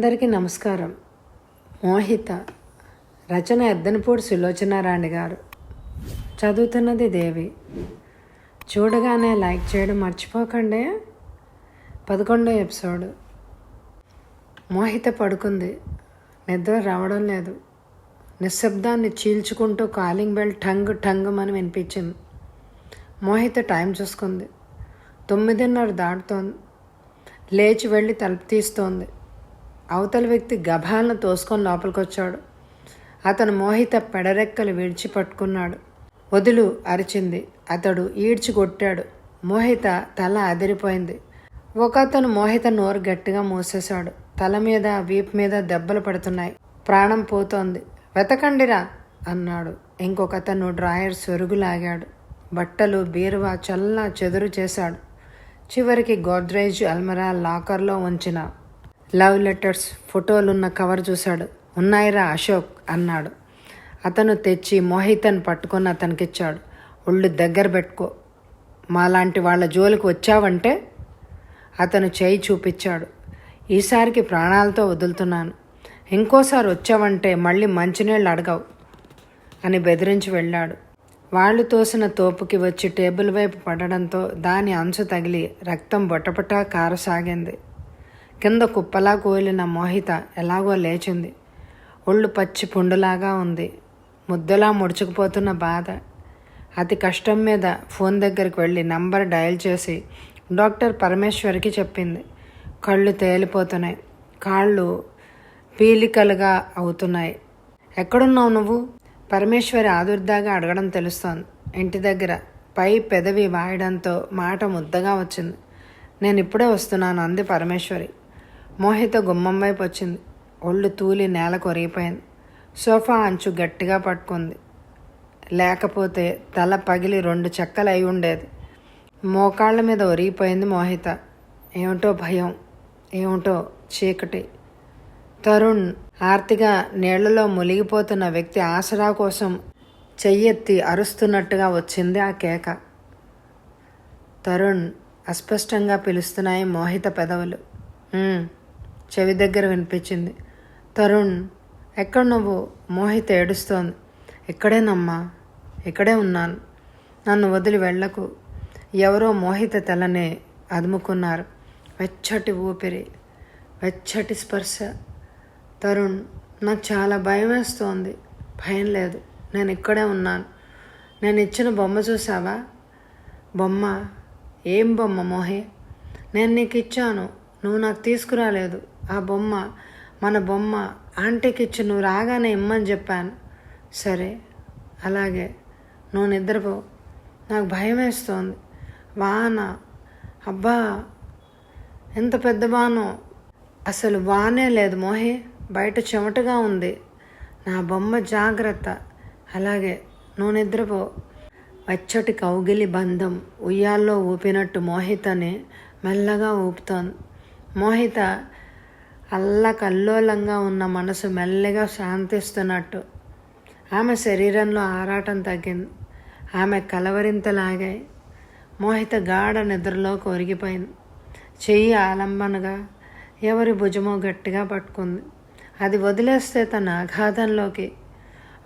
అందరికీ నమస్కారం. మోహిత రచన ఎద్దనపూడి సులోచనారాణి గారు. చదువుతున్నది దేవి. చూడగానే లైక్ చేయడం మర్చిపోకండి. 11వ ఎపిసోడ్. మోహిత పడుకుంది. నిద్ర రావడం లేదు. నిశ్శబ్దాన్ని చీల్చుకుంటూ కాలింగ్ బెల్ టంగ్ టంగుమని వినిపించింది. మోహిత టైం చూసుకుంది. 9:30 దాటుతోంది. లేచి వెళ్ళి తలుపు తీస్తోంది. అవతల వ్యక్తి గభాలను తోసుకొని లోపలికొచ్చాడు. అతను మోహిత పెడరెక్కలు విడిచి పట్టుకున్నాడు. వదులు అరిచింది. అతడు ఈడ్చి కొట్టాడు. మోహిత తల అదిరిపోయింది. ఒకతను మోహిత నోరు గట్టిగా మూసేశాడు. తల మీద వీపు మీద దెబ్బలు పడుతున్నాయి. ప్రాణం పోతోంది. వెతకండిరా అన్నాడు. ఇంకొకతను డ్రాయర్ సొరుగులాగాడు. బట్టలు బీరువా చల్లా చెదురు చేశాడు. చివరికి గోద్రేజ్ అల్మరా లాకర్లో ఉంచిన లవ్ లెటర్స్ ఫోటోలున్న కవర్ చూశాడు. ఉన్నాయిరా అశోక్ అన్నాడు. అతను తెచ్చి మోహితను పట్టుకొని అతనికిచ్చాడు. ఒళ్ళు దగ్గర పెట్టుకో, మాలాంటి వాళ్ళ జోలికి వచ్చావంటే అతను చేయి చూపించాడు. ఈసారికి ప్రాణాలతో వదులుతున్నాను. ఇంకోసారి వచ్చావంటే మళ్ళీ మంచినీళ్ళు అడగవు అని బెదిరించి వెళ్ళాడు. వాళ్ళు తోసిన తోపుకి వచ్చి టేబుల్ వైపు పడడంతో దాని అంచు తగిలి రక్తం బొటపటా కారసాగింది. కింద కుప్పలా కోలిన మోహిత ఎలాగో లేచింది. ఒళ్ళు పచ్చి పుండులాగా ఉంది. ముద్దలా ముడుచుకుపోతున్న బాధ. అతి కష్టం మీద ఫోన్ దగ్గరికి వెళ్ళి నంబర్ డయల్ చేసి డాక్టర్ పరమేశ్వరికి చెప్పింది. కళ్ళు తేలిపోతున్నాయి. కాళ్ళు పీలికలుగా అవుతున్నాయి. ఎక్కడున్నావు నువ్వు? పరమేశ్వరి ఆదుర్దాగా అడగడం తెలుస్తోంది. ఇంటి దగ్గర. పై పెదవి వాయడంతో మాట ముద్దగా వచ్చింది. నేను ఇప్పుడే వస్తున్నాను అంది పరమేశ్వరి. మోహిత గుమ్మం వైపు వచ్చింది. ఒళ్ళు తూలి నేల కొరిగిపోయింది. సోఫా అంచు గట్టిగా పట్టుకుంది. లేకపోతే తల పగిలి 2 చెక్కలు అయి ఉండేది. మోకాళ్ళ మీద ఒరిగిపోయింది మోహిత. ఏమిటో భయం, ఏమిటో చీకటి. తరుణ్ ఆర్తిగా నీళ్లలో మునిగిపోతున్న వ్యక్తి ఆసరా కోసం చెయ్యెత్తి అరుస్తున్నట్టుగా వచ్చింది ఆ కేక. తరుణ్ అస్పష్టంగా పిలుస్తున్నాయి మోహిత పెదవులు. చెవి దగ్గర వినిపించింది. తరుణ్, ఎక్కడ నువ్వు? మోహిత ఏడుస్తోంది. ఇక్కడేనమ్మా, ఇక్కడే ఉన్నాను. నన్ను వదిలి వెళ్ళకు. ఎవరో మోహిత తలని అదుముకున్నారు. వెచ్చటి ఊపిరి, వెచ్చటి స్పర్శ. తరుణ్, నాకు చాలా భయం వేస్తోంది. భయం లేదు, నేను ఇక్కడే ఉన్నాను. నేను ఇచ్చిన బొమ్మ చూసావా? బొమ్మ? ఏం బొమ్మ మోహి? నేను నీకు ఇచ్చాను, నువ్వు నాకు తీసుకురాలేదు. ఆ బొమ్మ మన బొమ్మ. ఆంటీకి ఇచ్చి నువ్వు రాగానే ఇమ్మని చెప్పాను. సరే, అలాగే. నువ్వు నిద్రపో. నాకు భయం వేస్తోంది. వాన, అబ్బా ఎంత పెద్ద వానో. అసలు వానే లేదు మోహి, బయట చెమటగా ఉంది. నా బొమ్మ జాగ్రత్త. అలాగే, నువ్వు నిద్రపో. వెచ్చటి కౌగిలి బంధం ఉయ్యాల్లో ఊపినట్టు మోహితని మెల్లగా ఊపుతోంది. మోహిత అల్లకల్లోలంగా ఉన్న మనసు మెల్లగా శాంతిస్తున్నట్టు. ఆమె శరీరంలో ఆరాటం తగ్గింది. ఆమె కలవరింతలాగాయి. మోహిత గాఢ నిద్రలోకి ఒరిగిపోయింది. చెయ్యి ఆలంబనగా ఎవరి భుజమో గట్టిగా పట్టుకుంది. అది వదిలేస్తే తన అగాధంలోకి,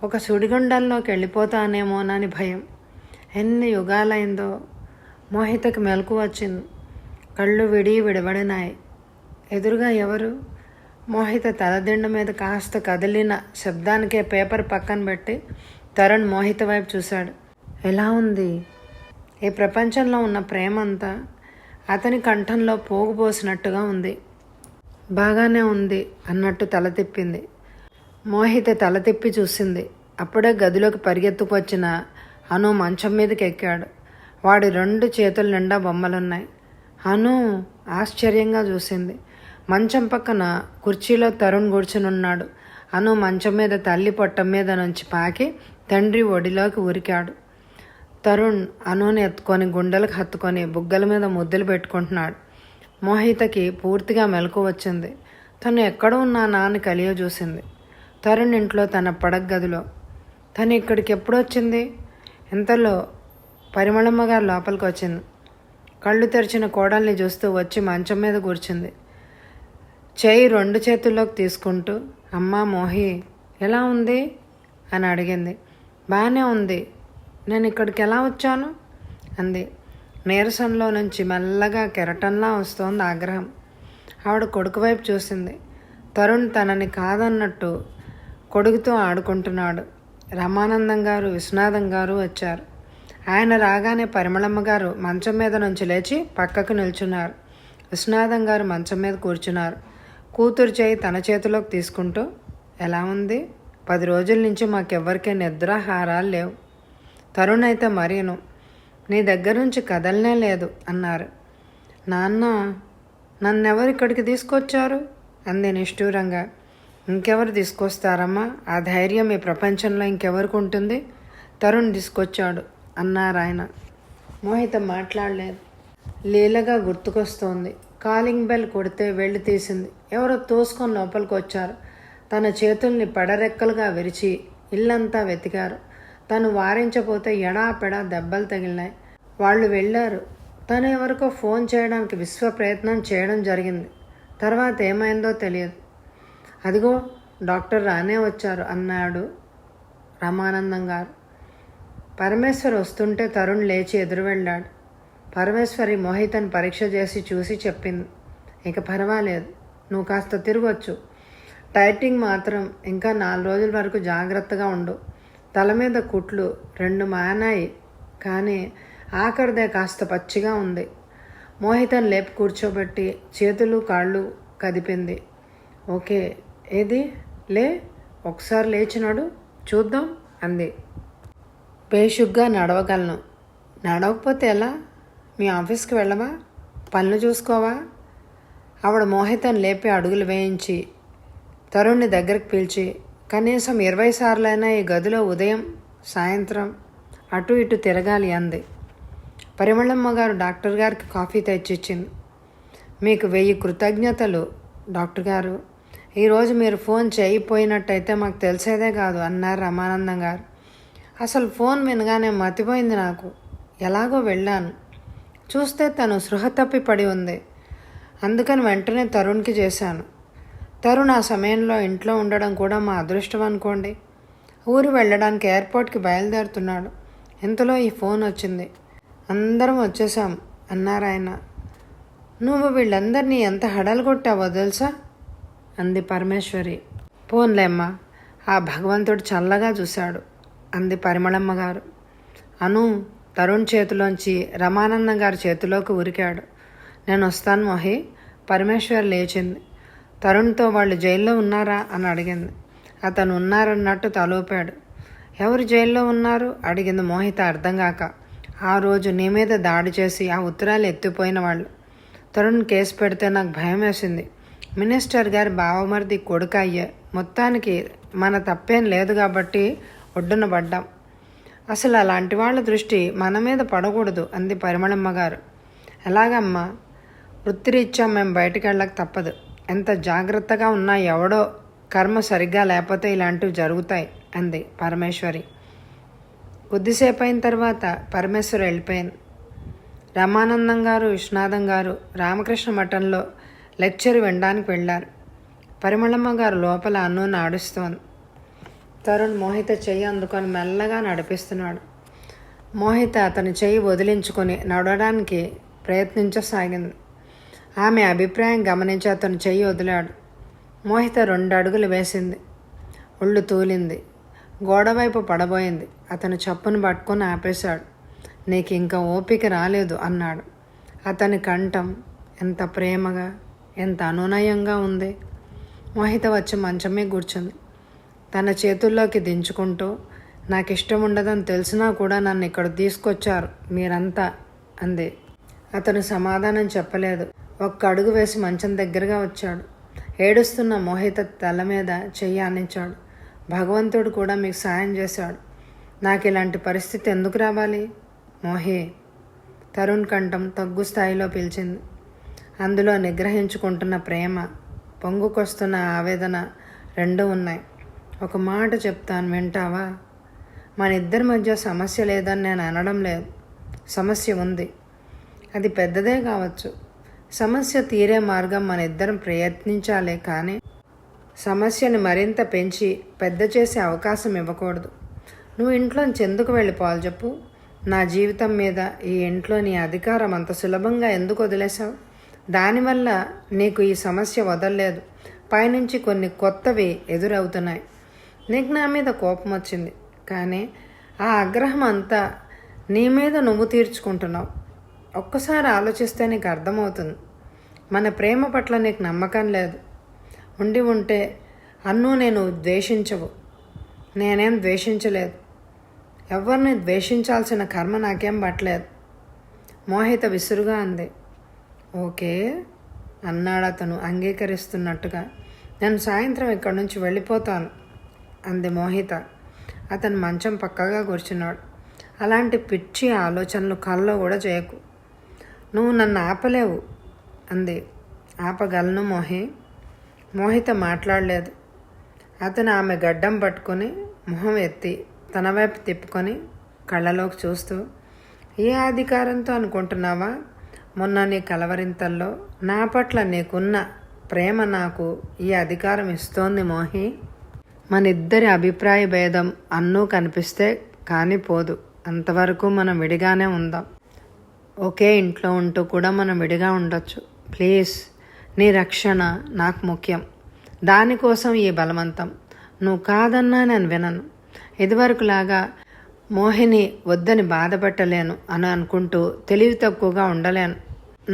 ఒక సుడిగుండంలోకి వెళ్ళిపోతానేమోనని భయం. ఎన్ని యుగాలైందో. మోహితకి మెలకు వచ్చింది. కళ్ళు విడబడినాయి. ఎదురుగా ఎవరు? మోహిత తలదిండు మీద కాస్త కదిలిన శబ్దానికే పేపర్ పక్కన పెట్టి తరుణ్ మోహిత వైపు చూశాడు. ఎలా ఉంది? ఈ ప్రపంచంలో ఉన్న ప్రేమంతా అతని కంఠంలో పోగుపోసినట్టుగా ఉంది. బాగానే ఉంది అన్నట్టు తల తిప్పింది. మోహిత తల తిప్పి చూసింది. అప్పుడే గదిలోకి పరిగెత్తుకొచ్చిన అను మంచం మీదకి ఎక్కాడు. వాడి 2 చేతుల నిండా బొమ్మలున్నాయి. అను ఆశ్చర్యంగా చూసింది. మంచం పక్కన కుర్చీలో తరుణ్ కూర్చునున్నాడు. అను మంచం మీద తల్లి పొట్టం మీద నుంచి పాకి తండ్రి ఒడిలోకి ఉరికాడు. తరుణ్ అనుని ఎత్తుకొని గుండెలకు హత్తుకొని బుగ్గల మీద ముద్దులు పెట్టుకుంటున్నాడు. మోహితకి పూర్తిగా మెలకు వచ్చింది. తను ఎక్కడ ఉన్నానా అని కలియ చూసింది. తరుణ్ ఇంట్లో తన పడక గదిలో. తను ఇక్కడికి ఎప్పుడొచ్చింది? ఇంతలో పరిమళమ్మ గారు లోపలికి వచ్చింది. కళ్ళు తెరిచిన కోడల్ని చూస్తూ వచ్చి మంచం మీద కూర్చుంది. చేయి 2 చేతుల్లోకి తీసుకుంటూ, అమ్మా మోహి ఎలా ఉంది అని అడిగింది. బాగానే ఉంది, నేను ఇక్కడికి ఎలా వచ్చాను అంది. నీరసంలో నుంచి మెల్లగా కెరటంలా వస్తోంది ఆగ్రహం. ఆవిడ కొడుకు వైపు చూసింది. తరుణ్ తనని కాదన్నట్టు కొడుకుతో ఆడుకుంటున్నాడు. రమానందం గారు, విశ్వనాథం గారు వచ్చారు. ఆయన రాగానే పరిమళమ్మ గారు మంచం మీద నుంచి లేచి పక్కకు నిల్చున్నారు. విశ్వనాథం గారు మంచం మీద కూర్చున్నారు. కూతురు చేయి తన చేతిలోకి తీసుకుంటూ, ఎలా ఉంది? 10 రోజుల నుంచి మాకెవ్వరికే నిద్రాహారాలు లేవు. తరుణ్ అయితే మరీను, నీ దగ్గర నుంచి కదలనే లేదు అన్నారు. నాన్న, నన్నెవరు ఇక్కడికి తీసుకొచ్చారు అంది నిష్ఠూరంగా. ఇంకెవరు తీసుకొస్తారమ్మా? ఆ ధైర్యం ఈ ప్రపంచంలో ఇంకెవరికి ఉంటుంది? తరుణ్ తీసుకొచ్చాడు అన్నారు ఆయన. మోహిత మాట్లాడలేదు. లీలగా గుర్తుకొస్తోంది. కాలింగ్ బెల్ కొడితే వెళ్ళి తీసింది. ఎవరో తోసుకొని లోపలికి వచ్చారు. తన చేతుల్ని పెడరెక్కలుగా విరిచి ఇల్లంతా వెతికారు. తను వారించపోతే ఎడాపెడా దెబ్బలు తగిలినాయి. వాళ్ళు వెళ్ళారు. తను ఎవరికో ఫోన్ చేయడానికి విశ్వ ప్రయత్నం చేయడం జరిగింది. తర్వాత ఏమైందో తెలియదు. అదిగో డాక్టర్ రానే వచ్చారు అన్నాడు రమానందం గారు. పరమేశ్వర్ వస్తుంటే తరుణ్ లేచి ఎదురు వెళ్ళాడు. పరమేశ్వరి మోహితని పరీక్ష చేసి చూసి చెప్పింది, ఇక పర్వాలేదు, నువ్వు కాస్త తిరగొచ్చు. టైటింగ్ మాత్రం ఇంకా 4 రోజుల వరకు జాగ్రత్తగా ఉండు. తల మీద కుట్లు 2 మానాయి, కానీ ఆఖరిదే కాస్త పచ్చిగా ఉంది. మోహితను లేపి కూర్చోబెట్టి చేతులు కాళ్ళు కదిపింది. ఓకే, ఏది లే, ఒకసారి లేచినాడు చూద్దాం అంది. బేషుగ్గా నడవగలను. నడవకపోతే ఎలా? మీ ఆఫీస్కి వెళ్ళవా? పనులు చూసుకోవా? ఆవిడ మోహితను లేపి అడుగులు వేయించి తరుణ్ని దగ్గరికి పిలిచి, కనీసం 20 సార్లైనా ఈ గదిలో ఉదయం సాయంత్రం అటు ఇటు తిరగాలి అంది. పరిమళమ్మ గారు డాక్టర్ గారికి కాఫీ తెచ్చిచ్చింది. మీకు 1000 కృతజ్ఞతలు డాక్టర్ గారు. ఈరోజు మీరు ఫోన్ చేయకపోయినట్టయితే మాకు తెలిసేదే కాదు అన్నారు రమానందం గారు. అసలు ఫోన్ వినగానే మతిపోయింది నాకు. ఎలాగో వెళ్ళాను. చూస్తే తను సృహ తప్పి పడి ఉంది. అందుకని వెంటనే తరుణ్కి చేశాను. తరుణ్ ఆ సమయంలో ఇంట్లో ఉండడం కూడా మా అదృష్టం అనుకోండి. ఊరు వెళ్ళడానికి ఎయిర్పోర్ట్కి బయలుదేరుతున్నాడు. ఇంతలో ఈ ఫోన్ వచ్చింది. అందరం వచ్చేసాం అన్నారు ఆయన. నువ్వు వీళ్ళందరినీ ఎంత హడలుగొట్టావో తెలుసా అంది పరమేశ్వరి. పోన్లేమ్మా, ఆ భగవంతుడు చల్లగా చూశాడు అంది పరిమళమ్మ గారు. అను తరుణ్ చేతిలోంచి రమానందం గారి చేతిలోకి ఉరికాడు. నేను వస్తాను మోహి. పరమేశ్వరి లేచింది. తరుణ్తో వాళ్ళు జైల్లో ఉన్నారా అని అడిగింది. అతను ఉన్నారన్నట్టు తలూపాడు. ఎవరు జైల్లో ఉన్నారు అడిగింది మోహిత అర్థం కాక. ఆ రోజు నీ మీద దాడి చేసి ఆ ఉత్తరాలు ఎత్తిపోయిన వాళ్ళు. తరుణ్ కేసు పెడితే నాకు భయం వేసింది. మినిస్టర్ గారి బావమరిది కొడుకు అయ్యే. మొత్తానికి మన తప్పేం లేదు కాబట్టి ఒడ్డున పడ్డాం. అసలు అలాంటి వాళ్ళ దృష్టి మన మీద పడకూడదు అంది పరిమళమ్మ గారు. ఎలాగమ్మా? వృత్తిరీత్యా మేము బయటికి వెళ్ళక తప్పదు. ఎంత జాగ్రత్తగా ఉన్నా ఎవడో కర్మ సరిగ్గా లేకపోతే ఇలాంటివి జరుగుతాయి అంది పరమేశ్వరి. కొద్దిసేపు అయిన తర్వాత పరమేశ్వరి వెళ్ళిపోయింది. రమానందం గారు, విశ్వనాథం గారు రామకృష్ణ మఠంలో లెక్చర్ వినడానికి వెళ్ళారు. పరిమళమ్మ గారు లోపల అన్నుని ఆడిస్తోంది. తరుణ్ మోహిత చెయ్యి అందుకొని మెల్లగా నడిపిస్తున్నాడు. మోహిత అతని చెయ్యి వదిలించుకొని నడవడానికి ప్రయత్నించసాగింది. ఆమె అభిప్రాయం గమనించి అతను చెయ్యి వదిలాడు. మోహిత 2 అడుగులు వేసింది. ఒళ్ళు తూలింది. గోడవైపు పడబోయింది. అతను చప్పును పట్టుకొని ఆపేశాడు. నీకు ఇంకా ఓపిక రాలేదు అన్నాడు. అతని కంఠం ఎంత ప్రేమగా, ఎంత అనునయంగా ఉంది. మోహిత వచ్చి మంచమే కూర్చుంది. తన చేతుల్లోకి దించుకుంటూ, నాకు ఇష్టం ఉండదని తెలిసినా కూడా నన్ను ఇక్కడ తీసుకొచ్చారు మీరంతా అంది. అతను సమాధానం చెప్పలేదు. 1 అడుగు వేసి మంచం దగ్గరగా వచ్చాడు. ఏడుస్తున్న మోహిత తల మీద చెయ్యి ఆనించాడు. భగవంతుడు కూడా మీకు సాయం చేశాడు. నాకు ఇలాంటి పరిస్థితి ఎందుకు రావాలి మోహి? తరుణ్ కంఠం తగ్గు స్థాయిలో పిలిచింది. అందులో నిగ్రహించుకుంటున్న ప్రేమ, పొంగుకొస్తున్న ఆవేదన 2 ఉన్నాయి. ఒక మాట చెప్తాను, వింటావా? మన ఇద్దరి మధ్య సమస్య లేదని నేను అనడం లేదు. సమస్య ఉంది. అది పెద్దదే కావచ్చు. సమస్య తీరే మార్గం మన ఇద్దరం ప్రయత్నించాలే కానీ సమస్యని మరింత పెంచి పెద్ద చేసే అవకాశం ఇవ్వకూడదు. నువ్వు ఇంట్లోంచి ఎందుకు వెళ్ళిపోవాలి చెప్పు? నా జీవితం మీద ఈ ఇంట్లో నీ అధికారం అంత సులభంగా ఎందుకు వదిలేశావు? దానివల్ల నీకు ఈ సమస్య వదలలేదు. పైనుంచి కొన్ని కొత్తవి ఎదురవుతున్నాయి. నీకు నా మీద కోపం వచ్చింది, కానీ ఆ ఆగ్రహం అంతా నీ మీద నువ్వు తీర్చుకుంటున్నావు. ఒక్కసారి ఆలోచిస్తే నీకు అర్థమవుతుంది. మన ప్రేమ పట్ల నీకు నమ్మకం లేదు. ఉండి ఉంటే అన్నూ నేను ద్వేషించవు. నేనేం ద్వేషించలేదు. ఎవరిని ద్వేషించాల్సిన కర్మ నాకేం పట్టలేదు. మోహిత విసురుగా అంది. ఓకే అన్నాడు అతను అంగీకరిస్తున్నట్టుగా. నేను సాయంత్రం ఇక్కడి నుంచి వెళ్ళిపోతాను అంది మోహిత. అతను మంచం పక్కగా కూర్చున్నాడు. అలాంటి పిచ్చి ఆలోచనలు కల్లో కూడా చేయకు. నువ్వు నన్ను ఆపలేవు అంది. ఆపగలను మోహిత మాట్లాడలేదు. అతను ఆమె గడ్డం పట్టుకొని మొహం ఎత్తి తన వైపు తిప్పుకొని కళ్ళలోకి చూస్తూ, ఏ అధికారంతో అనుకుంటున్నావా? మొన్న నీ కలవరింతల్లో నా పట్ల నీకున్న ప్రేమ నాకు ఈ అధికారం ఇస్తోంది మోహి. మన ఇద్దరి అభిప్రాయ భేదం అన్నూ కనిపిస్తే కానీ పోదు. అంతవరకు మనం విడిగానే ఉందాం. ఒకే ఇంట్లో ఉంటూ కూడా మనం విడిగా ఉండొచ్చు. ప్లీజ్, నీ రక్షణ నాకు ముఖ్యం. దానికోసం ఈ బలవంతం. నువ్వు కాదన్నా నేను వినను. ఇదివరకులాగా మోహిని వద్దని బాధపెట్టలేను అని అనుకుంటూ తెలివి తక్కువగా ఉండలేను.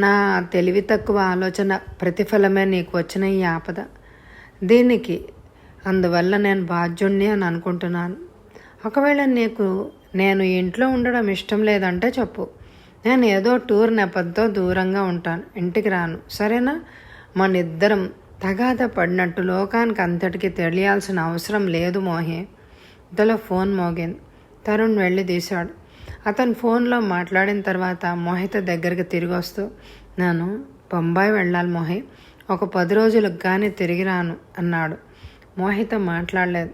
నా తెలివి తక్కువ ఆలోచన ప్రతిఫలమే నీకు వచ్చిన ఈ ఆపద. దీనికి అందువల్ల నేను బాధ్యుణ్ణి అని అనుకుంటున్నాను. ఒకవేళ నేను ఈ ఇంట్లో ఉండడం ఇష్టం లేదంటే చెప్పు. నేను ఏదో టూర్ నెపంతో దూరంగా ఉంటాను, ఇంటికి రాను, సరేనా? మన ఇద్దరం తగాద పడినట్టు లోకానికి అంతటికి తెలియాల్సిన అవసరం లేదు మోహి. ఇంతలో ఫోన్ మోగింది. తరుణ్ వెళ్ళి తీశాడు. అతను ఫోన్లో మాట్లాడిన తర్వాత మోహిత దగ్గరికి తిరిగి వస్తూ, నేను బొంబాయి వెళ్ళాలి మోహి, ఒక 10 రోజులకు కానీ తిరిగి రాను అన్నాడు. మోహిత మాట్లాడలేదు.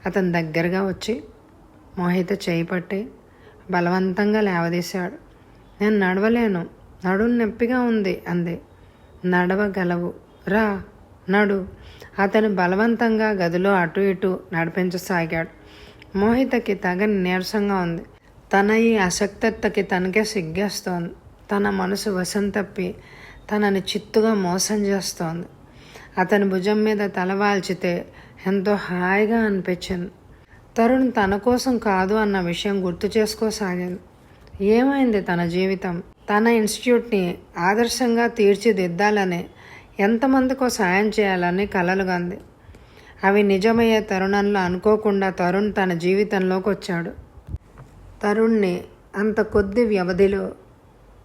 అతని దగ్గరగా వచ్చి మోహిత చేయి పట్టి బలవంతంగా లేవదీశాడు. నేను నడవలేను, నడుము నొప్పిగా ఉంది అంది. నడవగలవు, రా నడు. అతను బలవంతంగా గదిలో అటు ఇటు నడిపించసాగాడు. మోహితకి తగని నీరసంగా ఉంది. తన ఈ అసక్తతకి తనకే సిగ్గేస్తోంది. తన మనసు వశం తప్పి తనని చిత్తుగా మోసం చేస్తోంది. అతని భుజం మీద తలవాల్చితే ఎంతో హాయిగా అనిపించింది. తరుణ్ తన కోసం కాదు అన్న విషయం గుర్తు చేసుకోసాగింది. ఏమైంది తన జీవితం? తన ఇన్స్టిట్యూట్ని ఆదర్శంగా తీర్చిదిద్దాలని, ఎంతమందికో సాయం చేయాలని కలలుగంది. అవి నిజమయ్యే తరుణంలో అనుకోకుండా తరుణ్ తన జీవితంలోకి వచ్చాడు. తరుణ్ని అంత కొద్ది వ్యవధిలో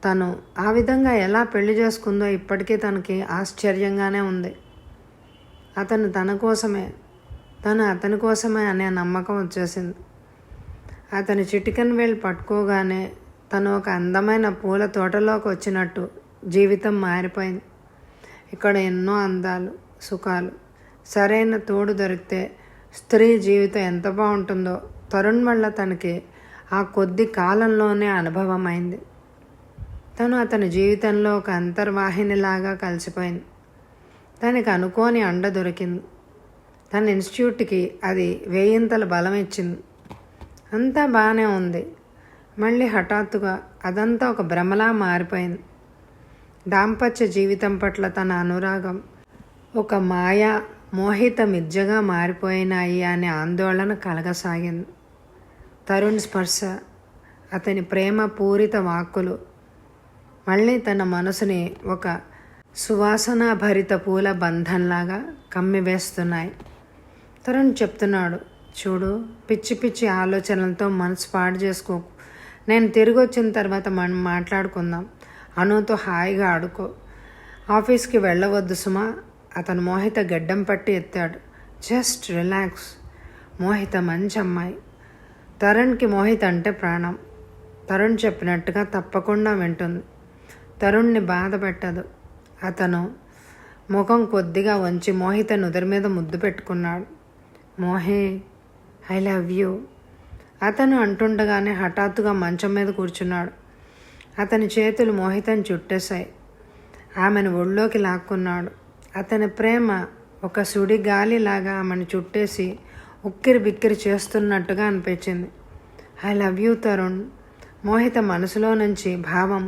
తను ఆ విధంగా ఎలా పెళ్లి చేసుకుందో ఇప్పటికీ తనకి ఆశ్చర్యంగానే ఉంది. అతను తన కోసమే, తను అతని కోసమే అనే నమ్మకం వచ్చేసింది. అతని చిటికెన్ వేలు పట్టుకోగానే తను ఒక అందమైన పూల తోటలోకి వచ్చినట్టు జీవితం మారిపోయింది. ఇక్కడ ఎన్నో అందాలు, సుఖాలు, సరైన తోడు దొరికితే స్త్రీ జీవితం ఎంత బాగుంటుందో తరుణ్ వల్ల తనకి ఆ కొద్ది కాలంలోనే అనుభవమైంది. తను అతని జీవితంలో ఒక అంతర్వాహినిలాగా కలిసిపోయింది. తనకి అనుకోని అండ దొరికింది. తన ఇన్స్టిట్యూట్కి అది 1000 బలం ఇచ్చింది. అంతా బాగానే ఉంది. మళ్ళీ హఠాత్తుగా అదంతా ఒక భ్రమలా మారిపోయింది. దాంపత్య జీవితం పట్ల తన అనురాగం ఒక మాయా మోహిత మిథ్యగా మారిపోయినాయి అనే ఆందోళన కలగసాగింది. తరుణ్ స్పర్శ, అతని ప్రేమ పూరిత వాక్కులు మళ్ళీ తన మనసుని ఒక సువాసనాభరిత పూల బంధంలాగా కమ్మివేస్తున్నాయి. తరుణ్ చెప్తున్నాడు, చూడు, పిచ్చి పిచ్చి ఆలోచనలతో మనసు పాడు చేసుకోకు. నేను తిరిగి వచ్చిన తర్వాత మనం మాట్లాడుకుందాం. అనుతో హాయిగా ఆడుకో. ఆఫీస్కి వెళ్ళవద్దు సుమా. అతను మోహిత గడ్డం పట్టి ఎత్తాడు. Just relax. మోహిత మంచి అమ్మాయి. తరుణ్కి మోహిత అంటే ప్రాణం. తరుణ్ చెప్పినట్టుగా తప్పకుండా వింటుంది. తరుణ్ని బాధ పెట్టదు. అతను ముఖం కొద్దిగా వంచి మోహిత నుదురు మీద ముద్దు పెట్టుకున్నాడు. మోహే, ఐ లవ్ యూ అతను అంటుండగానే హఠాత్తుగా మంచం మీద కూర్చున్నాడు. అతని చేతులు మోహితని చుట్టేశాయి. ఆమెను ఒళ్ళోకి లాక్కున్నాడు. అతని ప్రేమ ఒక సుడి గాలిలాగా ఆమెను చుట్టేసి ఉక్కిరి బిక్కిరి చేస్తున్నట్టుగా అనిపించింది. I love you Tarun. Mohita మనసులో నుంచి భావం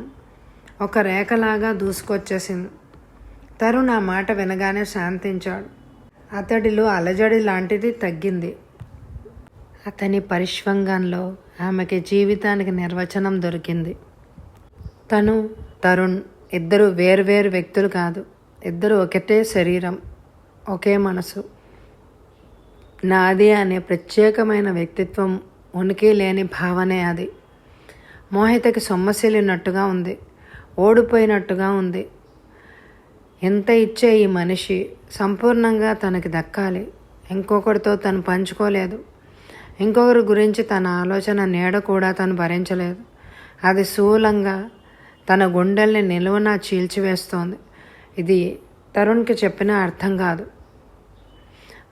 ఒక రేఖలాగా దూసుకొచ్చేసింది. తరుణ్ ఆ మాట వినగానే శాంతించాడు. అతడిలో అలజడి లాంటిది తగ్గింది. అతని పరిష్వంగంలో ఆమెకి జీవితానికి నిర్వచనం దొరికింది. తరుణ్ ఇద్దరు వేర్వేరు వ్యక్తులు కాదు, ఇద్దరు ఒకటే శరీరం, ఒకే మనసు. నాది అనే ప్రత్యేకమైన వ్యక్తిత్వం, ఉనికి లేని భావనే అది. మోహితకి సొమ్మసిల్లినట్టుగా ఉంది, ఓడిపోయినట్టుగా ఉంది. ఎంత ఇచ్చే ఈ మనిషి సంపూర్ణంగా తనకి దక్కాలి. ఇంకొకరితో తను పంచుకోలేదు. ఇంకొకరి గురించి తన ఆలోచన నీడ కూడా తను భరించలేదు. అది స్థూలంగా తన గుండెల్ని నిలువునా చీల్చివేస్తోంది. ఇది తరుణ్కి చెప్పినా అర్థం కాదు.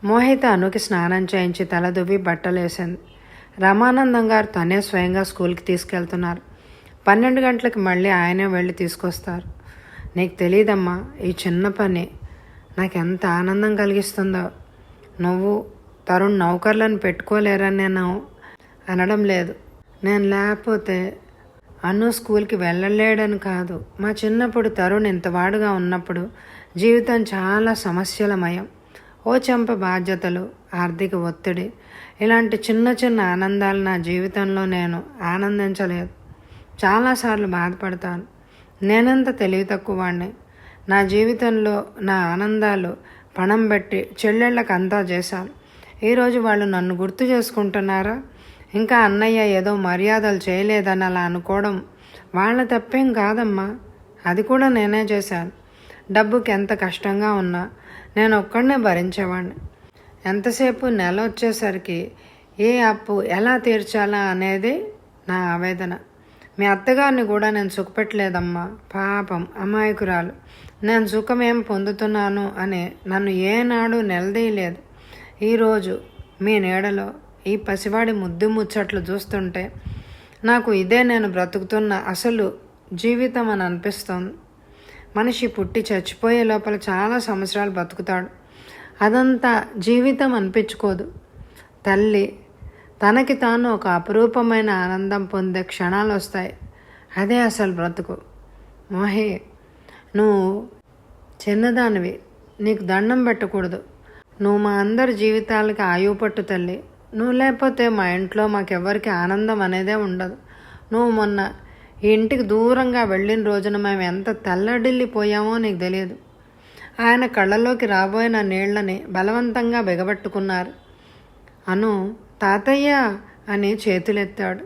మోహిత అనుకి స్నానం చేయించి తలదువ్వి బట్టలేసింది. రామానందం గారు తనే స్వయంగా స్కూల్కి తీసుకెళ్తున్నారు. 12 గంటలకు మళ్ళీ ఆయనే వెళ్ళి తీసుకొస్తారు. నీకు తెలియదమ్మా, ఈ చిన్న పని నాకెంత ఆనందం కలిగిస్తుందో. నువ్వు తరుణ్ నౌకర్లను పెట్టుకోలేరని నేను అనడం లేదు. నేను లేకపోతే అను స్కూల్కి వెళ్ళలేడని కాదు. మా చిన్నప్పుడు తరుణ్ ఇంతవాడుగా ఉన్నప్పుడు జీవితం చాలా సమస్యలమయం. ఓ చెంప బాధ్యతలు, ఆర్థిక ఒత్తిడి, ఇలాంటి చిన్న చిన్న ఆనందాలు నా జీవితంలో నేను ఆనందించలేదు. చాలాసార్లు బాధపడతాను. నేనంత తెలివి తక్కువ వాడిని. నా జీవితంలో నా ఆనందాలు పణం పెట్టి చెల్లెళ్ళకు అంతా చేశాను. ఈరోజు వాళ్ళు నన్ను గుర్తు చేసుకుంటున్నారా? ఇంకా అన్నయ్య ఏదో మర్యాదలు చేయలేదని అలా అనుకోవడం వాళ్ళ తప్పేం కాదమ్మా. అది కూడా నేనే చేశాను. డబ్బుకి ఎంత కష్టంగా ఉన్నా నేను ఒక్కడనే భరించేవాడిని. ఎంతసేపు నెల వచ్చేసరికి ఏ అప్పు ఎలా తీర్చాలా అనేది నా ఆవేదన. మీ అత్తగారిని కూడా నేను సుఖపెట్టలేదమ్మా. పాపం అమాయకురాలు. నేను సుఖమేం పొందుతున్నాను అని నన్ను ఏనాడు నిలదీయలేదు. ఈరోజు మీ నీడలో ఈ పసివాడి ముద్దు ముచ్చట్లు చూస్తుంటే నాకు ఇదే నేను బ్రతుకుతున్న అసలు జీవితం అని అనిపిస్తోంది. మనిషి పుట్టి చచ్చిపోయే లోపల చాలా సంవత్సరాలు బతుకుతాడు. అదంతా జీవితం అనిపించుకోదు. తల్లి తనకి తాను ఒక అపురూపమైన ఆనందం పొందే క్షణాలు వస్తాయి. అదే అసలు బ్రతుకు. మోహే, నువ్వు చిన్నదానివి, నీకు దండం పెట్టకూడదు. నువ్వు మా అందరి జీవితాలకి ఆయువు పట్టు తల్లి. నువ్వు లేకపోతే మా ఇంట్లో మాకెవ్వరికి ఆనందం అనేదే ఉండదు. నువ్వు మొన్న ఈ ఇంటికి దూరంగా వెళ్ళిన రోజున మేము ఎంత తెల్లడిల్లిపోయామో నీకు తెలియదు. ఆయన కళ్ళలోకి రాబోయిన నీళ్లని బలవంతంగా బిగబట్టుకున్నారు. అను, తాతయ్య అని చేతులెత్తాడు.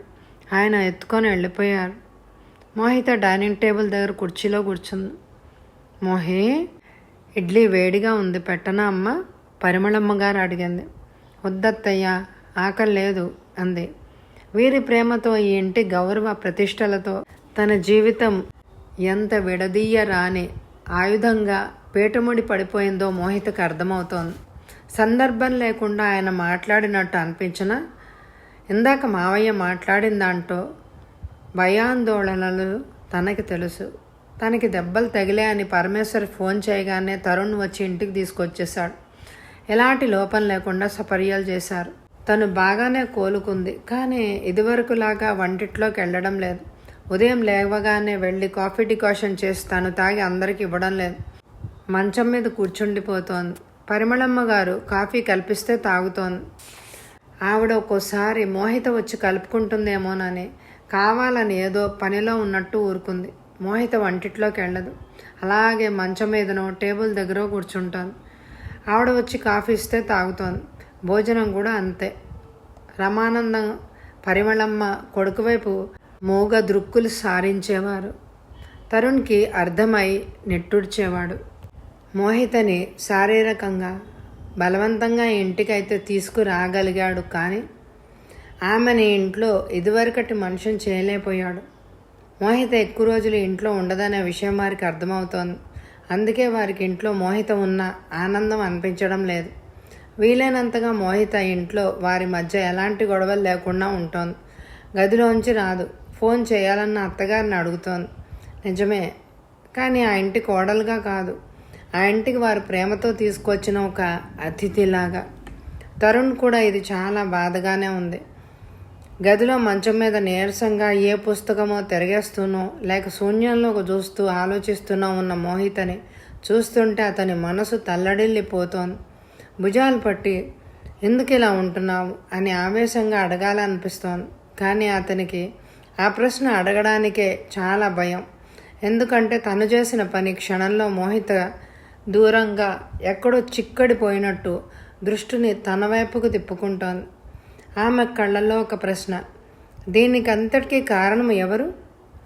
ఆయన ఎత్తుకొని వెళ్ళిపోయారు. మోహిత డైనింగ్ టేబుల్ దగ్గర కుర్చీలో కూర్చుంది. మోహే, ఇడ్లీ వేడిగా ఉంది, పెట్టనా అమ్మ? పరిమళమ్మ గారు అడిగింది. వద్దత్తయ్యా, ఆకలి లేదు అంది. వీరి ప్రేమతో, ఈ ఇంటి గౌరవ ప్రతిష్టలతో తన జీవితం ఎంత విడదీయరాని ఆయుధంగా పీటముడి పడిపోయిందో మోహితకు అర్థమవుతోంది. సందర్భం లేకుండా ఆయన మాట్లాడినట్టు అనిపించినా ఇందాక మావయ్య మాట్లాడిన దాంట్లో భయాందోళనలు తనకి తెలుసు. తనకి దెబ్బలు తగిలాయని పరమేశ్వర్ ఫోన్ చేయగానే తరుణ్ వచ్చి ఇంటికి తీసుకొచ్చేశాడు. ఎలాంటి లోపం లేకుండా సపర్యాలు చేశారు. తను బాగానే కోలుకుంది, కానీ ఇదివరకులాగా వంటిట్లోకి వెళ్ళడం లేదు. ఉదయం లేవగానే వెళ్ళి కాఫీ డికాషన్ చేసి తను తాగి అందరికీ ఇవ్వడం లేదు. మంచం మీద కూర్చుండిపోతోంది. పరిమళమ్మ గారు కాఫీ కల్పిస్తే తాగుతోంది. ఆవిడ ఒక్కోసారి మోహిత వచ్చి కలుపుకుంటుందేమోనని కావాలని ఏదో పనిలో ఉన్నట్టు ఊరుకుంది. మోహిత వంటిట్లోకి వెళ్ళదు. అలాగే మంచం మీదనో టేబుల్ దగ్గర కూర్చుంటాను. ఆవిడ వచ్చి కాఫీ ఇస్తే తాగుతోంది. భోజనం కూడా అంతే. రమానందం, పరిమళమ్మ కొడుకు వైపు మూగ దృక్కులు సారించేవారు. తరుణ్కి అర్థమై నిట్టూర్చేవాడు. మోహితని శారీరకంగా బలవంతంగా ఇంటికైతే తీసుకురాగలిగాడు, కానీ ఆమెని ఇంట్లో ఇదివరకటి మనిషిని చేయలేకపోయాడు. మోహిత ఎక్కువ రోజులు ఇంట్లో ఉండదనే విషయం వారికి అర్థమవుతోంది. అందుకే వారికి ఇంట్లో మోహిత ఉన్న ఆనందం అనిపించడం లేదు. వీలైనంతగా మోహిత ఇంట్లో వారి మధ్య ఎలాంటి గొడవలు లేకుండా ఉంటోంది. గదిలోంచి రాదు. ఫోన్ చేయాలన్న అత్తగారిని అడుగుతోంది. నిజమే, కానీ ఆ ఇంటి కోడలుగా కాదు, ఆ ఇంటికి వారు ప్రేమతో తీసుకొచ్చిన ఒక అతిథిలాగా. తరుణ్ కూడా ఇది చాలా బాధగానే ఉంది. గదిలో మంచం మీద నీరసంగా ఏ పుస్తకమో తిరగేస్తూనో లేక శూన్యంలో చూస్తూ ఆలోచిస్తూనో ఉన్న మోహితని చూస్తుంటే అతని మనసు తల్లడిల్లిపోతోంది. భుజాలు పట్టి ఎందుకు ఇలా ఉంటున్నావు అని ఆవేశంగా అడగాలనిపిస్తోంది. కానీ అతనికి ఆ ప్రశ్న అడగడానికే చాలా భయం. ఎందుకంటే తను చేసిన పని క్షణంలో మోహిత దూరంగా ఎక్కడో చిక్కడిపోయినట్టు దృష్టిని తన వైపుకు తిప్పుకుంటోంది. ఆమె కళ్ళల్లో ఒక ప్రశ్న. దీనికి అంతటికీ కారణం ఎవరు?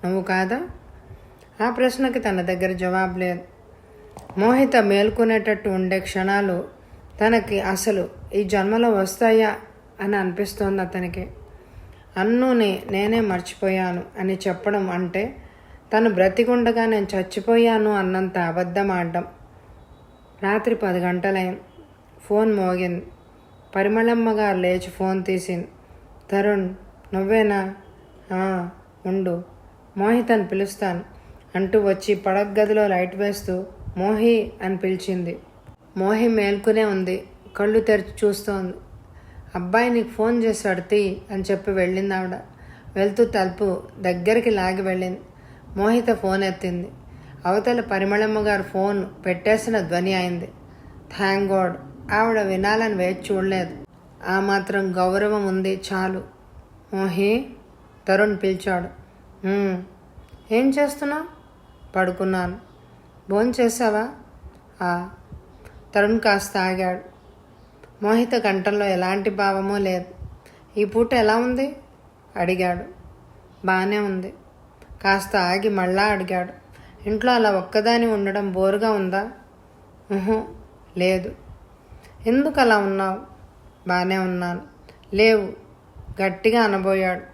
నువ్వు కాదా? ఆ ప్రశ్నకి తన దగ్గర జవాబు లేదు. మోహిత మేల్కొనేటట్టు ఉండే క్షణాలు తనకి అసలు ఈ జన్మలో వస్తాయా అని అనిపిస్తోంది అతనికి. అన్నుని నేనే మర్చిపోయాను అని చెప్పడం అంటే తను బ్రతికుండగా నేను చచ్చిపోయాను అన్నంత అబద్ధం ఆడడం. రాత్రి 10 గంటలైంది. ఫోన్ మోగింది. పరిమళమ్మ గారు లేచి ఫోన్ తీసింది. తరుణ్, నువ్వేనా? ఉండు, మోహితని పిలుస్తాను అంటూ వచ్చి పడక గదిలో లైట్ వేస్తూ మోహి అని పిలిచింది. మోహి మేల్కొనే ఉంది. కళ్ళు తెరిచి చూస్తోంది. అబ్బాయి నీకు ఫోన్ చేశాడు తీ అని చెప్పి వెళ్ళింది ఆవిడ. వెళ్తూ తలుపు దగ్గరికి లాగి వెళ్ళింది. మోహిత ఫోన్ ఎత్తింది. అవతల పరిమళమ్మ గారు ఫోన్ పెట్టేసిన ధ్వని అయింది. Thank God. ఆవిడ వినాలని వేచి చూడలేదు. ఆ మాత్రం గౌరవం ఉంది చాలు. మోహి, తరుణ్ పిలిచాడు. ఏం చేస్తున్నావు? పడుకున్నాను. భోంచేసావా? తరుణ్ కాస్త ఆగాడు. మోహిత కంఠంలో ఎలాంటి భావమూ లేదు. ఈ పూట ఎలా ఉంది అడిగాడు. బాగానే ఉంది. కాస్త ఆగి మళ్ళా అడిగాడు. ఇంట్లో అలా ఒక్కదాని ఉండడం బోరుగా ఉందా? లేదు. ఎందుకు అలా ఉన్నావు? బాగానే ఉన్నాను. లేవు, గట్టిగా అనబోయాడు.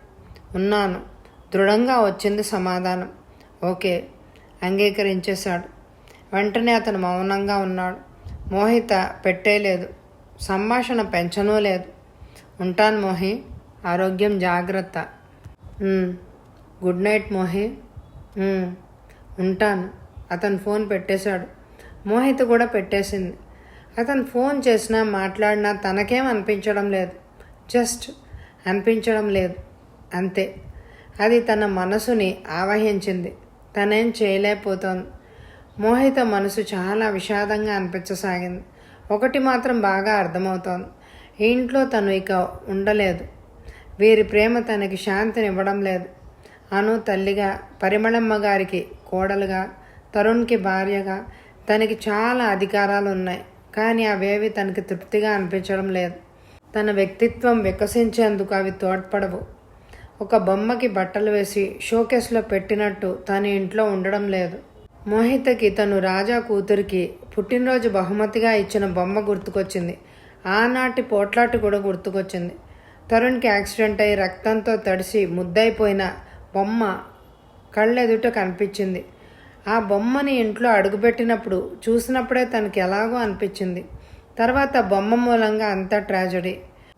ఉన్నాను, దృఢంగా వచ్చింది సమాధానం. ఓకే, అంగీకరించేశాడు. వెంటనే అతను మౌనంగా ఉన్నాడు. మోహిత పెట్టేలేదు, సంభాషణ పెంచనూ లేదు. ఉంటాను మోహి, ఆరోగ్యం జాగ్రత్త. Good night మోహి. ఉంటాను. అతను ఫోన్ పెట్టేశాడు. మోహిత కూడా పెట్టేసింది. అతను ఫోన్ చేసినా మాట్లాడినా తనకేం అనిపించడం లేదు. జస్ట్ అనిపించడం లేదు అంతే. అది తన మనసుని ఆవహించింది. తనేం చేయలేకపోతోంది. మోహిత మనసు చాలా విషాదంగా అనిపించసాగింది. ఒకటి మాత్రం బాగా అర్థమవుతోంది. ఈ ఇంట్లో తను ఇక ఉండలేదు. వీరి ప్రేమ తనకి శాంతినివ్వడం లేదు. అను తల్లిగా, పరిమళమ్మ గారికి కోడలుగా, తరుణ్కి భార్యగా తనకి చాలా అధికారాలు ఉన్నాయి. కానీ అవేవి తనకి తృప్తిగా అనిపించడం లేదు. తన వ్యక్తిత్వం వికసించేందుకు అవి తోడ్పడవు. ఒక బొమ్మకి బట్టలు వేసి షోకేస్లో పెట్టినట్టు తన ఇంట్లో ఉండడం లేదు. మోహితకి తను రాజా కూతురికి పుట్టినరోజు బహుమతిగా ఇచ్చిన బొమ్మ గుర్తుకొచ్చింది. ఆనాటి పోట్లాట కూడా గుర్తుకొచ్చింది. తరుణ్కి యాక్సిడెంట్ అయి రక్తంతో తడిసి ముద్దైపోయిన బొమ్మ కళ్ళెదుట కనిపించింది. ఆ బొమ్మని ఇంట్లో అడుగుపెట్టినప్పుడు చూసినప్పుడే తనకి ఎలాగో అనిపించింది. తర్వాత బొమ్మ మూలంగా అంతా ట్రాజడీ.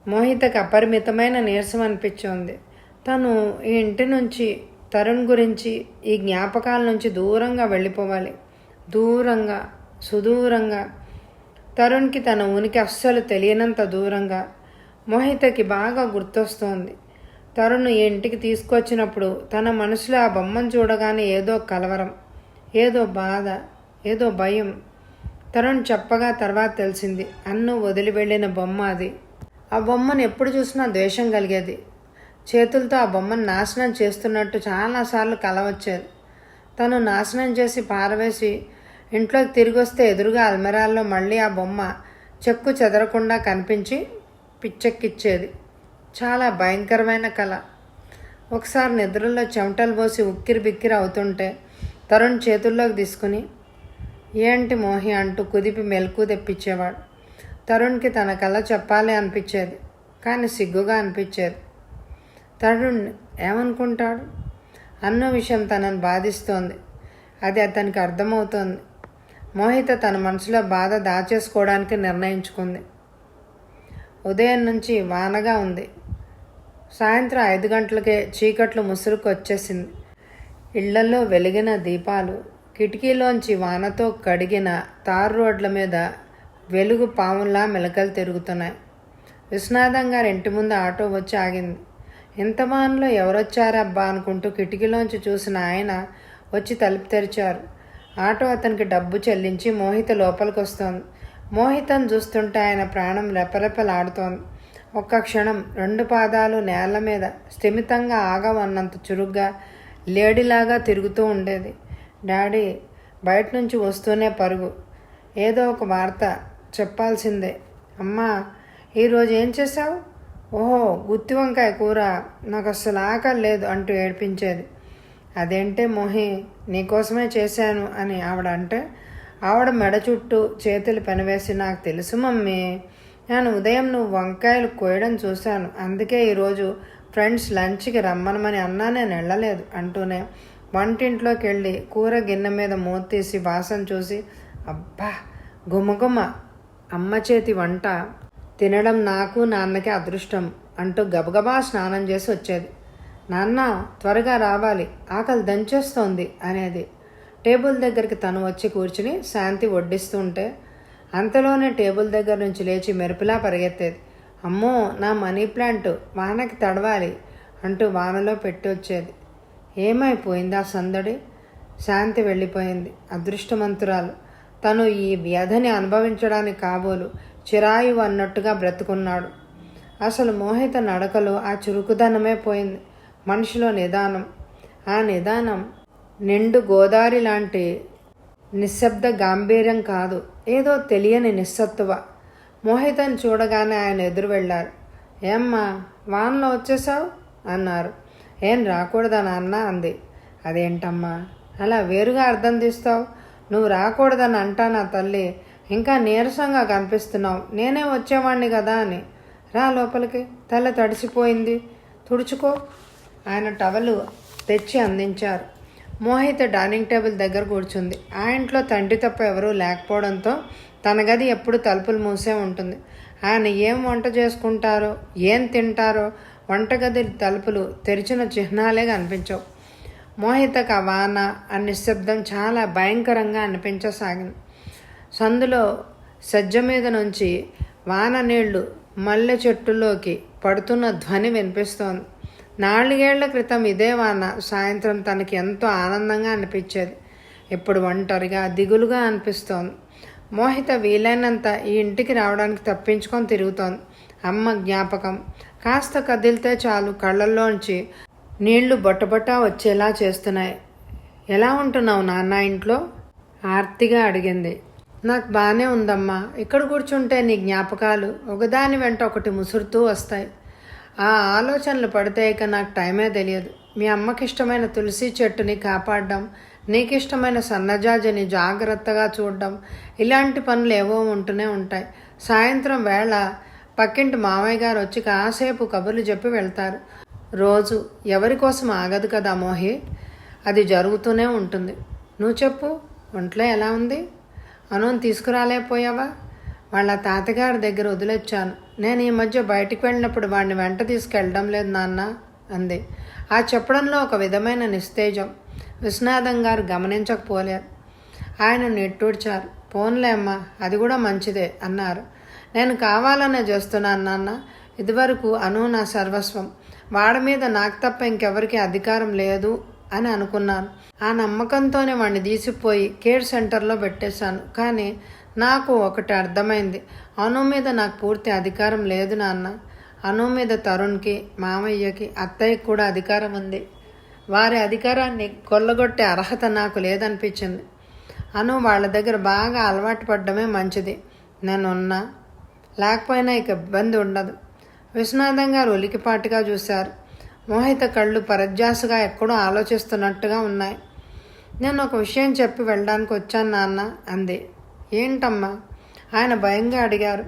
మోహితకి అపరిమితమైన నీరసం అనిపించింది. తను ఈ ఇంటి నుంచి, తరుణ్ గురించి, ఈ జ్ఞాపకాల నుంచి దూరంగా వెళ్ళిపోవాలి. దూరంగా, సుదూరంగా. తరుణ్కి తన ఉనికి అస్సలు తెలియనంత దూరంగా. మోహితకి బాగా గుర్తొస్తోంది. తరుణ్ ఈ ఇంటికి తీసుకొచ్చినప్పుడు తన మనసులో ఆ బొమ్మను చూడగానే ఏదో కలవరం, ఏదో బాధ, ఏదో భయం. తరుణ్ చెప్పగా తర్వాత తెలిసింది అన్ను వదిలి వెళ్ళిన బొమ్మ అది. ఆ బొమ్మను ఎప్పుడు చూసినా ద్వేషం కలిగేది. చేతులతో ఆ బొమ్మను నాశనం చేస్తున్నట్టు చాలాసార్లు కల వచ్చేది. తను నాశనం చేసి పారవేసి ఇంట్లోకి తిరిగి వస్తే ఎదురుగా అల్మెరాల్లో మళ్ళీ ఆ బొమ్మ చెక్కు చెదరకుండా కనిపించి పిచ్చెక్కిచ్చేది. చాలా భయంకరమైన కళ. ఒకసారి నిద్రలో చెమటలు పోసి ఉక్కిరి బిక్కిరి అవుతుంటే తరుణ్ చేతుల్లోకి తీసుకుని ఏంటి మోహి అంటూ కుదిపి మెలకు తెప్పించేవాడు. తరుణ్కి తన కళ చెప్పాలి అనిపించేది, కానీ సిగ్గుగా అనిపించేది. తరుణ్ ఏమనుకుంటాడు అన్న విషయం తనని బాధిస్తోంది. అది అతనికి అర్థమవుతోంది. మోహిత తన మనసులో బాధ దాచేసుకోవడానికి నిర్ణయించుకుంది. ఉదయం నుంచి వానగా ఉంది. సాయంత్రం 5 గంటలకే చీకట్లు ముసురుకు వచ్చేసింది. ఇళ్లలో వెలిగిన దీపాలు కిటికీలోంచి వానతో కడిగిన తారు రోడ్ల మీద వెలుగు పాముల్లా మెలకలు తిరుగుతున్నాయి. విశ్వనాథం గారి ఇంటి ముందు ఆటో వచ్చి ఆగింది. ఇంత వానలో ఎవరొచ్చారబ్బా అనుకుంటూ కిటికీలోంచి చూసిన ఆయన వచ్చి తలుపు తెరిచారు. ఆటో అతనికి డబ్బు చెల్లించి మోహిత లోపలికి వస్తోంది. మోహితను చూస్తుంటే ఆయన ప్రాణం రెపరెపలాడుతోంది. ఒక్క క్షణం 2 పాదాలు నేల మీద స్థిమితంగా ఆగవన్నంత చురుగ్గా లేడీలాగా తిరుగుతూ ఉండేది. డాడీ బయట నుంచి వస్తూనే పరుగు. ఏదో ఒక వార్త చెప్పాల్సిందే. అమ్మా ఈరోజు ఏం చేశావు? ఓహో గుత్తి వంకాయ కూర, నాకు అస్సలు ఆకలి లేదు అంటూ ఏడిపించేది. అదేంటే మోహి, నీకోసమే చేశాను అని ఆవిడ అంటే ఆవిడ మెడ చుట్టూ చేతులు పెనవేసి, నాకు తెలుసు మమ్మీ, నేను ఉదయం నువ్వు వంకాయలు కోయడం చూశాను, అందుకే ఈరోజు ఫ్రెండ్స్ లంచ్కి రమ్మనమని అన్నా, నేను వెళ్ళలేదు అంటూనే వంటింట్లోకి వెళ్ళి కూర గిన్నె మీద మూత తీసి వాసన చూసి, అబ్బా గుమగుమ, అమ్మ చేతి వంట తినడం నాకు నాన్నకి అదృష్టం అంటూ గబగబా స్నానం చేసి వచ్చేది. నాన్న త్వరగా రావాలి, ఆకలి దంచేస్తోంది అనేది. టేబుల్ దగ్గరికి తను వచ్చి కూర్చుని శాంతి వడ్డిస్తూ ఉంటే అంతలోనే టేబుల్ దగ్గర నుంచి లేచి మెరుపులా పరిగెత్తేది. అమ్మో నా మనీ ప్లాంట్ వానకి తడవాలి అంటూ వానలో పెట్టి వచ్చేది. ఏమైపోయింది ఆ సందడి? శాంతి వెళ్ళిపోయింది. అదృష్టవంతురాలు. తను ఈ వ్యధని అనుభవించడానికి కాబోలు చిరాయు అన్నట్టుగా బ్రతుకున్నాడు. అసలు మోహిత నడకలో ఆ చురుకుదనమే పోయింది. మనిషిలో నిదానం. ఆ నిదానం నిండు గోదావరి లాంటి నిశ్శబ్ద గాంభీర్యం కాదు, ఏదో తెలియని నిస్సత్తువ. మోహితను చూడగానే ఆయన ఎదురు వెళ్ళారు. ఏమ్మా వానలో వచ్చేసావు అన్నారు. ఏం రాకూడదా నాన్న అంది. అదేంటమ్మా అలా వేరుగా అర్థం తీస్తావు? నువ్వు రాకూడదని అంటానా తల్లి? ఇంకా నీరసంగా కనిపిస్తున్నావు, నేనే వచ్చేవాణ్ణి కదా అని. రా లోపలికి, తల తడిసిపోయింది, తుడుచుకో. ఆయన టవలు తెచ్చి అందించారు. మోహిత డైనింగ్ టేబుల్ దగ్గర కూర్చుంది. ఆ ఇంట్లో తండ్రి తప్ప ఎవరూ లేకపోవడంతో తన గది ఎప్పుడు తలుపులు మూసే ఉంటుంది. ఆయన ఏం వంట చేసుకుంటారో, ఏం తింటారో వంటగది తలుపులు తెరిచిన చిహ్నాలే కనిపించవు. మోహితకు ఆ వాన, ఆ నిశ్శబ్దం చాలా భయంకరంగా అనిపించసాగింది. సందులో సజ్జ మీద నుంచి వాన నీళ్లు మల్లె చెట్టులోకి పడుతున్న ధ్వని వినిపిస్తోంది. 4 ఏళ్ల క్రితం ఇదే వాన సాయంత్రం తనకి ఎంతో ఆనందంగా అనిపించేది. ఇప్పుడు ఒంటరిగా దిగులుగా అనిపిస్తోంది. మోహిత వీలైనంత ఈ ఇంటికి రావడానికి తప్పించుకొని తిరుగుతోంది. అమ్మ జ్ఞాపకం కాస్త కదిలితే చాలు కళ్ళల్లోంచి నీళ్లు బొట్టబొట్టా వచ్చేలా చేస్తున్నాయి. ఎలా ఉంటున్నావు నాన్న ఇంట్లో? ఆర్తిగా అడిగింది. నాకు బాగానే ఉందమ్మా. ఇక్కడ కూర్చుంటే నీ జ్ఞాపకాలు ఒకదాని వెంట ఒకటి ముసురుతూ వస్తాయి. ఆ ఆలోచనలు పడితే ఇక నాకు టైమే తెలియదు. మీ అమ్మకి ఇష్టమైన తులసి చెట్టుని కాపాడడం, నీకు ఇష్టమైన సన్నజాజిని జాగ్రత్తగా చూడడం, ఇలాంటి పనులు ఏవో ఉంటూనే ఉంటాయి. సాయంత్రం వేళ పక్కింటి మామయ్య గారు వచ్చి కాసేపు కబుర్లు చెప్పి వెళ్తారు. రోజు ఎవరి కోసం ఆగదు కదా మోహి, అది జరుగుతూనే ఉంటుంది. నువ్వు చెప్పు, ఒంట్లో ఎలా ఉంది? అనుని తీసుకురాలేకపోయావా? వాళ్ళ తాతగారి దగ్గర వదిలొచ్చాను. నేను ఈ మధ్య బయటికి వెళ్ళినప్పుడు వాడిని వెంట తీసుకెళ్ళడం లేదు నాన్న అంది. ఆ చెప్పడంలో ఒక విధమైన నిస్తేజం విశ్వనాథం గారు గమనించకపోలేరు. ఆయన నిట్టూడ్చారు. పోన్లే అమ్మా, అది కూడా మంచిదే అన్నారు. నేను కావాలనే చేస్తున్నాను నాన్న. ఇదివరకు అను నా సర్వస్వం, వాడి మీద నాకు తప్ప ఇంకెవరికి అధికారం లేదు అని అనుకున్నాను. ఆ నమ్మకంతోనే వాడిని తీసిపోయి కేర్ సెంటర్లో పెట్టేశాను. కానీ నాకు ఒకటి అర్థమైంది, అను మీద నాకు పూర్తి అధికారం లేదు నాన్న. అను మీద తరుణ్కి, మామయ్యకి, అత్తయ్యకి కూడా అధికారం ఉంది. వారి అధికారాన్ని కొల్లగొట్టే అర్హత నాకు లేదనిపించింది. అను వాళ్ళ దగ్గర బాగా అలవాటు పడ్డమే మంచిది. నేనున్నా లేకపోయినా ఇక ఇబ్బంది ఉండదు. విశ్వనాథం గారు ఉలికిపాటుగా చూశారు. మోహిత కళ్ళు పరధ్యాసగా ఎక్కడో ఆలోచిస్తున్నట్టుగా ఉన్నాయి. నేను ఒక విషయం చెప్పి వెళ్ళడానికి వచ్చాను నాన్న అంది. ఏంటమ్మా? ఆయన భయంగా అడిగారు.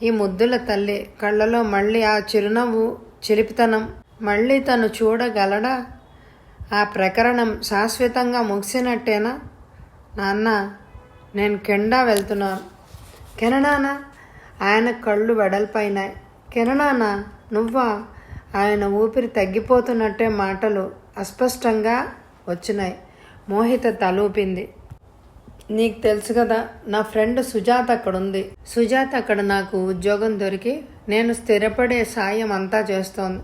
ఈ ముద్దుల తల్లి కళ్ళలో మళ్ళీ ఆ చిరునవ్వు, చిలిపితనం మళ్ళీ తను చూడగలడా? ఆ ప్రకరణం శాశ్వతంగా ముగిసినట్టేనా? నాన్న, నేను కెనడా వెళ్తున్నాను. కెనడానా? ఆయన కళ్ళు వెడల్పైనాయి. కెనడానా? నువ్వా? ఆయన ఊపిరి తగ్గిపోతున్నట్టే మాటలు అస్పష్టంగా వచ్చినాయి. మోహిత తలూపింది. నీకు తెలుసు కదా, నా ఫ్రెండ్ సుజాత అక్కడ ఉంది. సుజాత అక్కడ నాకు ఉద్యోగం దొరికి నేను స్థిరపడే సాయం అంతా చేస్తోంది.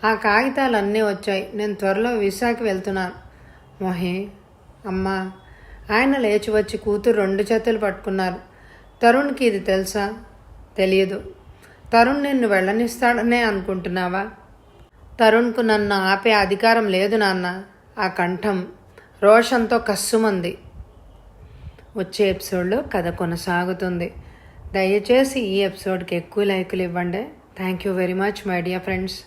ఆ కాగితాలు అన్నీ వచ్చాయి. నేను త్వరలో వీసాకి వెళ్తున్నాను. మొహే అమ్మా. ఆయన లేచి వచ్చి కూతురు 2 చేతులు పట్టుకున్నారు. తరుణ్కి ఇది తెలుసా? తెలియదు. తరుణ్ నిన్ను వెళ్ళనిస్తాడనే అనుకుంటున్నావా? తరుణ్కు నన్ను ఆపే అధికారం లేదు నాన్న. ఆ కంఠం రోషంతో కస్సుమంది. వచ్చే ఎపిసోడ్లో కథ కొనసాగుతుంది. దయచేసి ఈ ఎపిసోడ్కి ఎక్కువ లైకులు ఇవ్వండి. Thank you very much my dear friends.